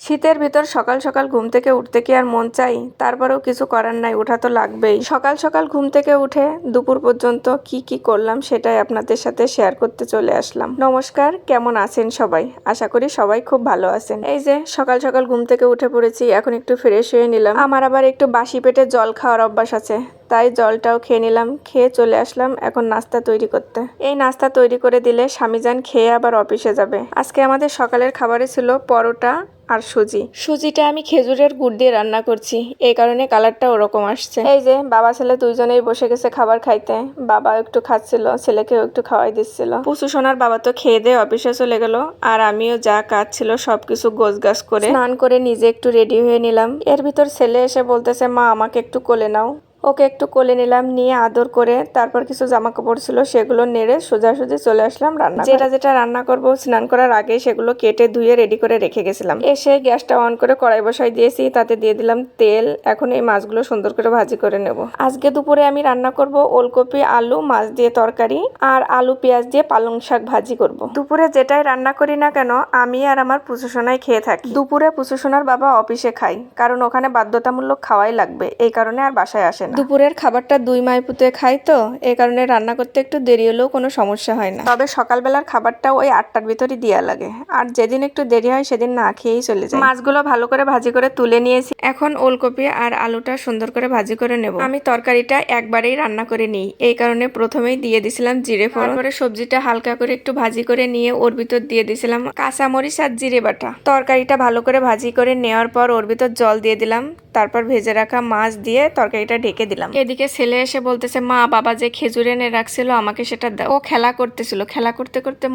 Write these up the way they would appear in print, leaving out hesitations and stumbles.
শীতের ভিতর সকাল সকাল ঘুম থেকে উঠতে কি আর মন চাই? তারপরেও কিছু করার নাই, উঠা তো লাগবেই। সকাল সকাল ঘুম থেকে উঠে দুপুর পর্যন্ত কি কি করলাম সেটাই আপনাদের সাথে শেয়ার করতে চলে আসলাম। নমস্কার, কেমন আছেন সবাই? আশা করি সবাই খুব ভালো আছেন। এই যে সকাল সকাল ঘুম থেকে উঠে পড়েছি, এখন একটু ফ্রেশ হয়ে নিলাম। আমার আবার একটু বাসি পেটে জল খাওয়ার অভ্যাস আছে, তাই জলটাও খেয়ে নিলাম। খেয়ে চলে আসলাম এখন নাস্তা তৈরি করতে। এই নাস্তা তৈরি করে দিলে স্বামীজান খেয়ে আবার অফিসে যাবে। আজকে আমাদের সকালের খাবারে ছিল পরোটা আর সুজিটা আমি খেজুরের গুড় দিয়ে রান্না করছি, এই কারণে কালারটা ওরকম আসছে। এই যে বাবা ছেলে দুইজনেই বসে গেছে খাবার খাইতে। বাবা একটু খাচ্ছিল, ছেলেকেও একটু খাওয়াই দিচ্ছিল। পুচু সোনার বাবা তো খেয়ে দিয়ে অফিসে চলে গেল, আর আমিও যা কাজ ছিল সবকিছু গোছগাছ করে স্নান করে নিজে একটু রেডি হয়ে নিলাম। এর ভিতর ছেলে এসে বলতেছে, মা আমাকে একটু কোলে নাও। ওকে একটু কোলে নিলাম, নিয়ে আদর করে তারপর কিছু জামা কাপড় ছিল সেগুলো নেড়ে সোজাসুজি চলে আসলাম রান্না। যেটা রান্না করব স্নান করার আগে সেগুলো কেটে ধুয়ে রেডি করে রেখে গেছিলাম। এসে গ্যাসটা অন করে কড়াই বসাই দিয়েছি, তাতে দিয়ে দিলাম তেল। এখন এই মাছগুলো সুন্দর করে ভাজি করে নেব। আজকে দুপুরে আমি রান্না করব ওলকপি আলু মাছ দিয়ে তরকারি, আর আলু পেঁয়াজ দিয়ে পালং শাক ভাজি করব। দুপুরে যেটাই রান্না করি না কেন আমি আর আমার পুচু সোনাই খেয়ে থাকি। দুপুরে পুচু সোনার বাবা অফিসে খাই, কারণ ওখানে বাধ্যতামূলক খাওয়াই লাগবে, এই কারণে আর বাসায় আসে না। দুপুরের খাবারটা দুই মাইপুতে খাই, তো এই কারণে রান্না করতে একটু দেরি হলেও কোনো সমস্যা হয় না। তবে সকালবেলার খাবারটা ওই 8টার ভিতরই দেওয়া লাগে, আর যেদিন একটু দেরি হয় সেদিন না খেয়েই চলে যায়। মাছগুলো ভালো করে ভাজি করে তুলে নিয়েছি, এখন ওলকপি আর আলুটা সুন্দর করে ভাজি করে নেব। আমি তরকারিটা একবারেই রান্না করে নিই, এই কারণে প্রথমেই দিয়ে দিছিলাম জিরে ফোড়ন, তারপরে সবজিটা হালকা করে একটু ভাজি করে নিয়ে ওর ভিতর দিয়ে দিছিলাম কাঁচামরিচ আর জিরে বাটা। তরকারিটা ভালো করে ভাজি করে নেওয়ার পর ওর ভিতর জল দিয়ে দিলাম, তারপর ভেজে রাখা মাছ দিয়ে তরকারিটা ঢেকে দিলাম। এদিকে ছেলে এসে বলতেছে, মা বাবা যে খেজুর এনে রাখছিল আমাকে সেটা দাও। ও খেলা করতেছিল, খেলা করতে করতে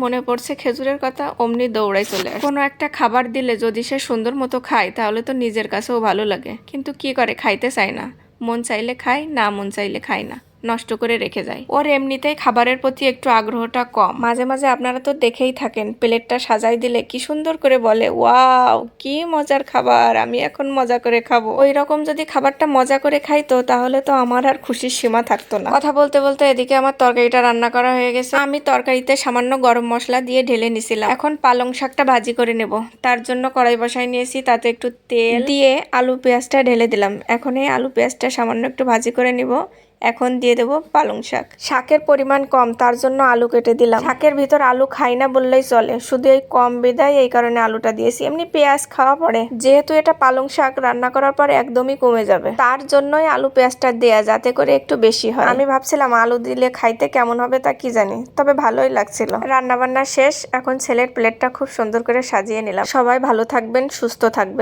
মনে পড়ছে খেজুরের কথা, অমনি দৌড়াই চলে আসে। কোনো একটা খাবার দিলে যদি সে সুন্দর মতো খায় তাহলে তো নিজের কাছেও ভালো লাগে, কিন্তু কি করে, খাইতে চায় না। মন চাইলে খায়, না মন চাইলে খায় না, নষ্ট করে রেখে যায়। ওর এমনিতেই খাবারের প্রতি একটু আগ্রহটা কম। মাঝে মাঝে আপনারা তো দেখেই থাকেন, প্লেটটা সাজাই দিলে কি সুন্দর করে বলে, ওয়াও কি মজার খাবার, আমি এখন মজা করে খাবো। ওই রকম যদি খাবারটা মজা করে খাইতো তাহলে তো আমার আর খুশির সীমা থাকতো না। কথা বলতে বলতে এদিকে আমার তরকারিটা রান্না করা হয়ে গেছে। আমি তরকারিতে সামান্য গরম মশলা দিয়ে ঢেলে নিছিলাম। এখন পালং শাকটা ভাজি করে নেব, তার জন্য কড়াই বসাই নিয়েছি, তাতে একটু তেল দিয়ে আলু পেঁয়াজটা ঢেলে দিলাম। এখন এই আলু পেঁয়াজটা সামান্য একটু ভাজি করে নিব। এখন দিয়ে দেবো পালং শাক। শাকের পরিমাণ কম, তার জন্য আলু কেটে দিলাম। শাকের ভিতর আলু খাই না বললেই চলে, শুধু এই কম বিদায় এই কারণে আলুটা দিয়েছি। এমনি পেঁয়াজ খাওয়া পড়ে, যেহেতু এটা পালং শাক রান্না করার পর একদমই কমে যাবে, তার জন্যই আলু পেঁয়াজটা দেয়া, যাতে করে একটু বেশি হয়। আমি ভাবছিলাম আলু দিলে খাইতে কেমন হবে তা কি জানি, তবে ভালোই লাগছিল। রান্না বান্না শেষ, এখন ছেলের প্লেটটা খুব সুন্দর করে সাজিয়ে নিলাম। সবাই ভালো থাকবেন, সুস্থ থাকবেন।